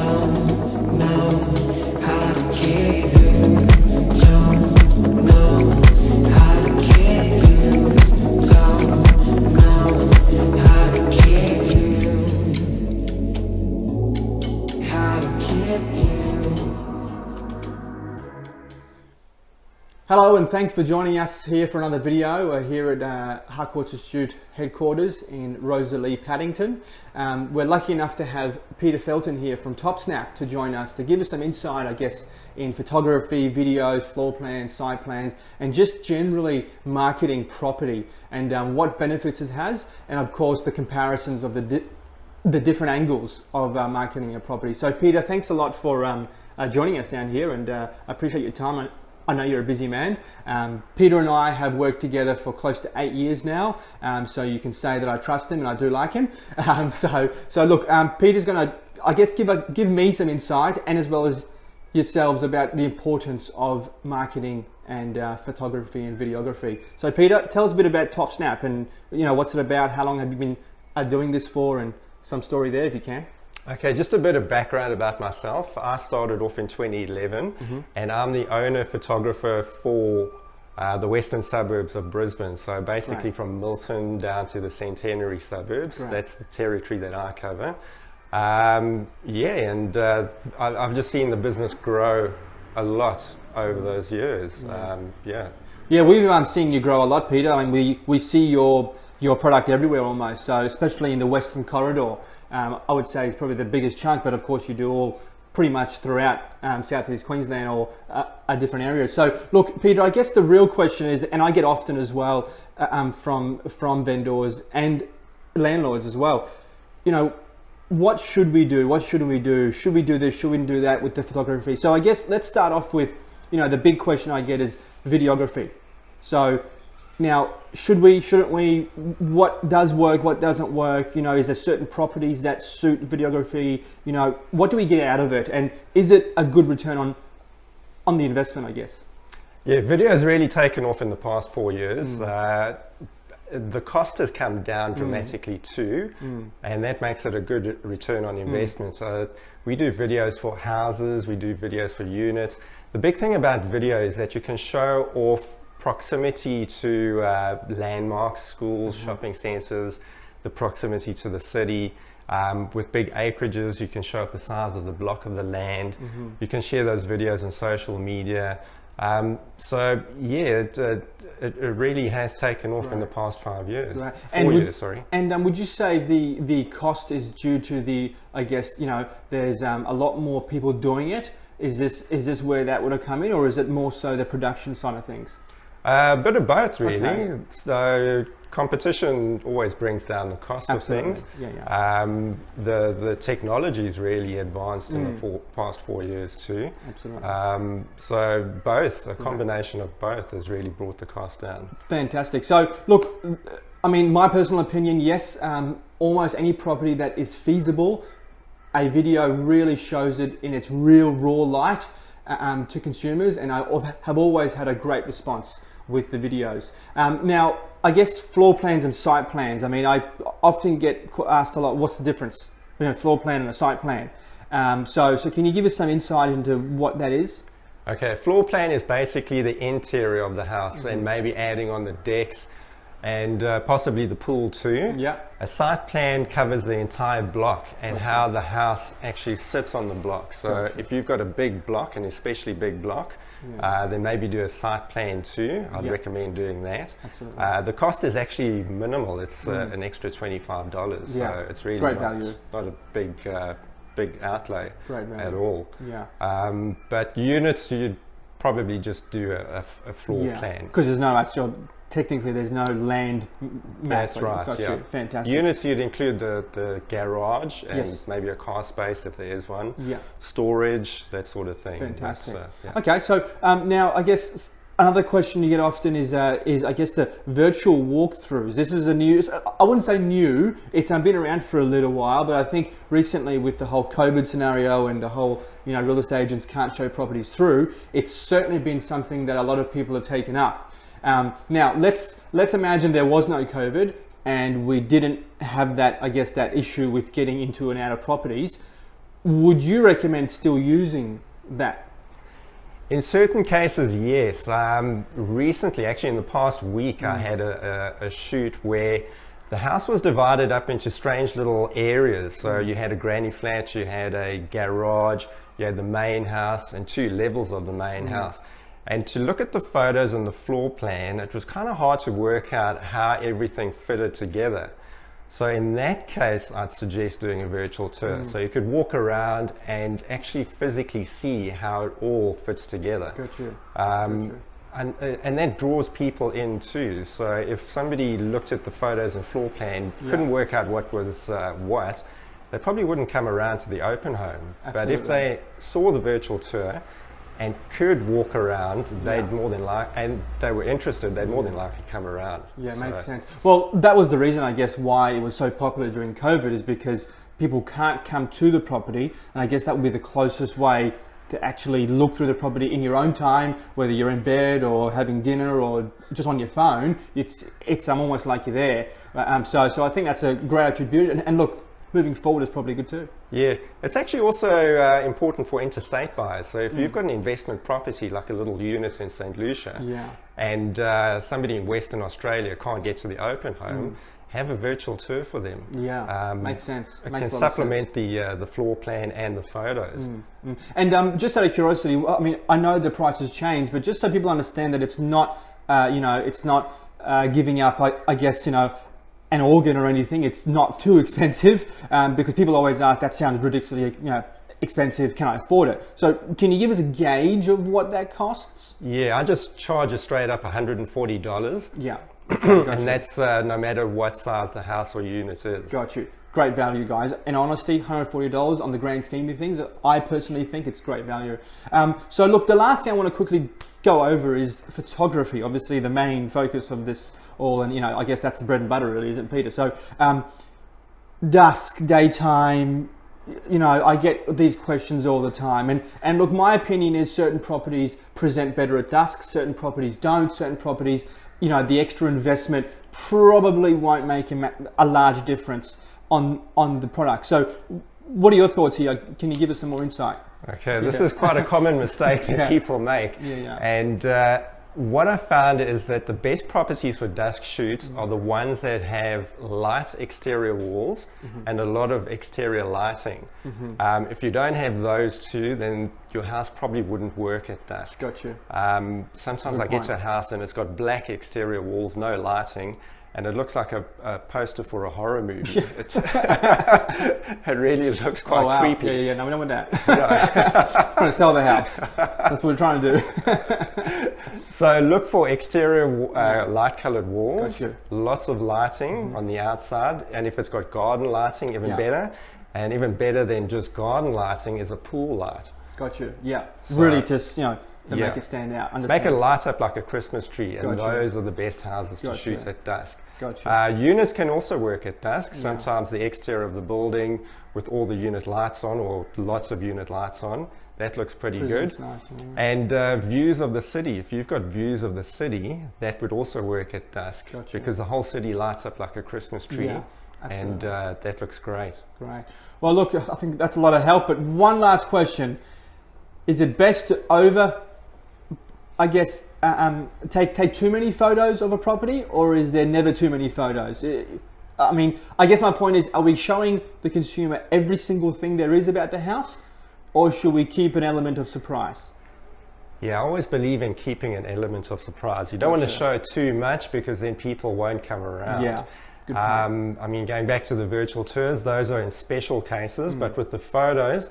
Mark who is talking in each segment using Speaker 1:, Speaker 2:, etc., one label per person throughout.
Speaker 1: don't know how to keep you. Don't know how to keep you. Don't know how to keep you. How to keep you.
Speaker 2: Hello and thanks for joining us here for another video. We're here at Harcourts Institute headquarters in Rosalie, Paddington. We're lucky enough to have Peter Felton here from TopSnap to join us to give us some insight, I guess, in photography, videos, floor plans, site plans, and just generally marketing property and what benefits it has, and of course the comparisons of the different angles of marketing a property. So Peter, thanks a lot for joining us down here, and I appreciate your time. I know you're a busy man. Peter and I have worked together for close to 8 years now, so you can say that I trust him and I do like him. So look, Peter's going to, I guess, give me some insight, and as well as yourselves, about the importance of marketing and photography and videography. So Peter, tell us a bit about TopSnap and what's it about, how long have you been doing this for, and some story there if you can.
Speaker 3: Okay, just a bit of background about myself. I started off in 2011 and I'm the owner photographer for the western suburbs of Brisbane. So basically from Milton down to the Centenary suburbs. That's the territory that I cover. I've just seen the business grow a lot over those years.
Speaker 2: We've seen you grow a lot, Peter. I mean, we see your product everywhere almost, so especially in the Western Corridor. I would say it's probably the biggest chunk, but of course you do all pretty much throughout Southeast Queensland or different areas. So look, Peter, I guess the real question is, and I get often as well from vendors and landlords as well, what should we do? What shouldn't we do? Should we do this? Should we do that with the photography? So I guess let's start off with, the big question I get is videography. So now, should we, shouldn't we, what does work, what doesn't work, is there certain properties that suit videography, what do we get out of it, and is it a good return on the investment, I guess?
Speaker 3: Yeah, video has really taken off in the past 4 years. The cost has come down dramatically too, and that makes it a good return on investment. So we do videos for houses, we do videos for units. The big thing about video is that you can show off proximity to landmarks, schools, shopping centres, the proximity to the city. With big acreages, you can show up the size of the block of the land. You can share those videos on social media. It really has taken off in the past 5 years. 4 years, sorry.
Speaker 2: And would you say the cost is due to there's a lot more people doing it? Is this where that would have come in, or is it more so the production side of things?
Speaker 3: A bit of both, really. Okay. So competition always brings down the cost of things. The technology's really advanced in the past 4 years too.
Speaker 2: Absolutely.
Speaker 3: So both, a combination of both has really brought the cost down.
Speaker 2: Fantastic. So look, I mean, my personal opinion, yes, almost any property that is feasible, a video really shows it in its real raw light to consumers, and I have always had a great response with the videos. Now, I guess floor plans and site plans. I mean, I often get asked a lot, what's the difference between a floor plan and a site plan? So can you give us some insight into what that is?
Speaker 3: Okay, floor plan is basically the interior of the house and maybe adding on the decks and possibly the pool too.
Speaker 2: Yeah.
Speaker 3: A site plan covers the entire block and how the house actually sits on the block. So if you've got a big block, an especially big block, then maybe do a site plan too. I'd recommend doing that.
Speaker 2: Absolutely.
Speaker 3: The cost is actually minimal. It's an extra $25. So it's really not a big outlay at all.
Speaker 2: Yeah.
Speaker 3: But units, you'd probably just do a floor plan.
Speaker 2: Because there's no actual, technically there's no land mass.
Speaker 3: That's right, yeah.
Speaker 2: Fantastic.
Speaker 3: Units, you'd include the garage and maybe a car space if there is one.
Speaker 2: Yeah.
Speaker 3: Storage, that sort of thing.
Speaker 2: Fantastic. Okay, so now I guess another question you get often is I guess the virtual walkthroughs. This is a new, I wouldn't say new, it's been around for a little while, but I think recently with the whole COVID scenario and the whole, real estate agents can't show properties through, it's certainly been something that a lot of people have taken up. Now let's imagine there was no COVID and we didn't have that, I guess, that issue with getting into and out of properties. would you recommend still using that?
Speaker 3: In certain cases, yes. Recently, actually in the past week, I had a shoot where the house was divided up into strange little areas. So you had a granny flat, you had a garage, you had the main house and 2 levels of the main house. And to look at the photos and the floor plan, it was kind of hard to work out how everything fitted together. So in that case, I'd suggest doing a virtual tour. So you could walk around and actually physically see how it all fits together. And that draws people in too. So if somebody looked at the photos and floor plan, couldn't work out what was what, they probably wouldn't come around to the open home. But if they saw the virtual tour and could walk around, they'd more than and they were interested, they'd more than likely come around.
Speaker 2: Yeah, makes sense. Well, that was the reason, I guess, why it was so popular during COVID, is because people can't come to the property, and I guess that would be the closest way to actually look through the property in your own time, whether you're in bed or having dinner or just on your phone. It's almost like you're there. So I think that's a great attribute, and look, moving forward is probably good too.
Speaker 3: Yeah, it's actually also important for interstate buyers. So if you've got an investment property like a little unit in St. Lucia, and somebody in Western Australia can't get to the open home, have a virtual tour for them.
Speaker 2: Yeah, makes sense.
Speaker 3: It can supplement the floor plan and the photos.
Speaker 2: And just out of curiosity, I mean, I know the prices change, but just so people understand that it's not, it's not giving up, I guess, an organ or anything. It's not too expensive, because people always ask, that sounds ridiculously expensive, can I afford it? So can you give us a gauge of what that costs?
Speaker 3: Yeah, I just charge a straight up $140.
Speaker 2: Yeah.
Speaker 3: And that's no matter what size the house or unit is.
Speaker 2: Got you. Great value, guys. In honesty, $140 on the grand scheme of things, I personally think it's great value. So look, the last thing I want to quickly go over is photography. Obviously the main focus of this all, and I guess that's the bread and butter really, isn't it, Peter? So dusk, daytime, I get these questions all the time, and look, my opinion is certain properties present better at dusk, certain properties don't, certain properties, the extra investment probably won't make a large difference on the product. So what are your thoughts here? Can you give us some more insight?
Speaker 3: Okay, this is quite a common mistake that people make. And what I found is that the best properties for dusk shoots are the ones that have light exterior walls and a lot of exterior lighting. If you don't have those two, then your house probably wouldn't work at dusk.
Speaker 2: Gotcha.
Speaker 3: Sometimes I get to a house and it's got black exterior walls, no lighting, and it looks like a poster for a horror movie. It really looks quite creepy.
Speaker 2: Yeah, no, we don't want that. We're trying to sell the house. That's what we're trying to do.
Speaker 3: So look for exterior light colored walls, lots of lighting on the outside, and if it's got garden lighting, even better. And even better than just garden lighting is a pool light.
Speaker 2: Got you. Yeah. So, really just, to make it stand out.
Speaker 3: Make it light up like a Christmas tree, and those are the best houses to shoot at dusk. Units can also work at dusk. Sometimes the exterior of the building with all the unit lights on, or lots of unit lights on, that looks pretty good. Nice, and views of the city. If you've got views of the city, that would also work at dusk, because the whole city lights up like a Christmas tree. And that looks great.
Speaker 2: Great. Well, look, I think that's a lot of help, but one last question. Is it best to take too many photos of a property, or is there never too many photos? I mean, I guess my point is, are we showing the consumer every single thing there is about the house, or should we keep an element of surprise?
Speaker 3: Yeah, I always believe in keeping an element of surprise. You don't want to show too much, because then people won't come around.
Speaker 2: Yeah. Good point.
Speaker 3: I mean, going back to the virtual tours, those are in special cases, but with the photos,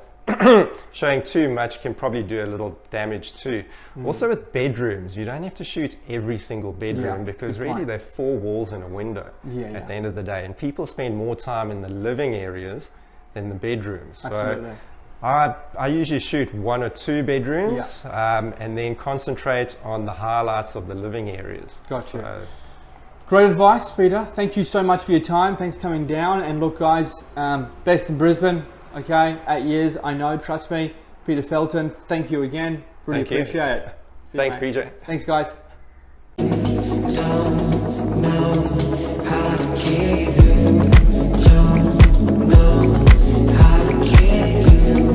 Speaker 3: showing too much can probably do a little damage too. Also with bedrooms, you don't have to shoot every single bedroom, because really they're 4 walls and a window at the end of the day, and people spend more time in the living areas than the bedrooms.
Speaker 2: Absolutely.
Speaker 3: So I usually shoot 1 or 2 bedrooms, and then concentrate on the highlights of the living areas.
Speaker 2: Gotcha.
Speaker 3: So,
Speaker 2: great advice, Peter. Thank you so much for your time. Thanks for coming down. And look, guys, best in Brisbane. Okay, 8 years, I know, trust me. Peter Felton, thank you again. Really appreciate it.
Speaker 3: Thanks, PJ.
Speaker 2: Thanks, guys.
Speaker 1: Don't know how to keep you. Don't know how to get you.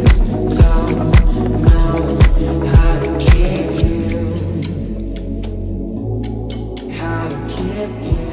Speaker 1: get you.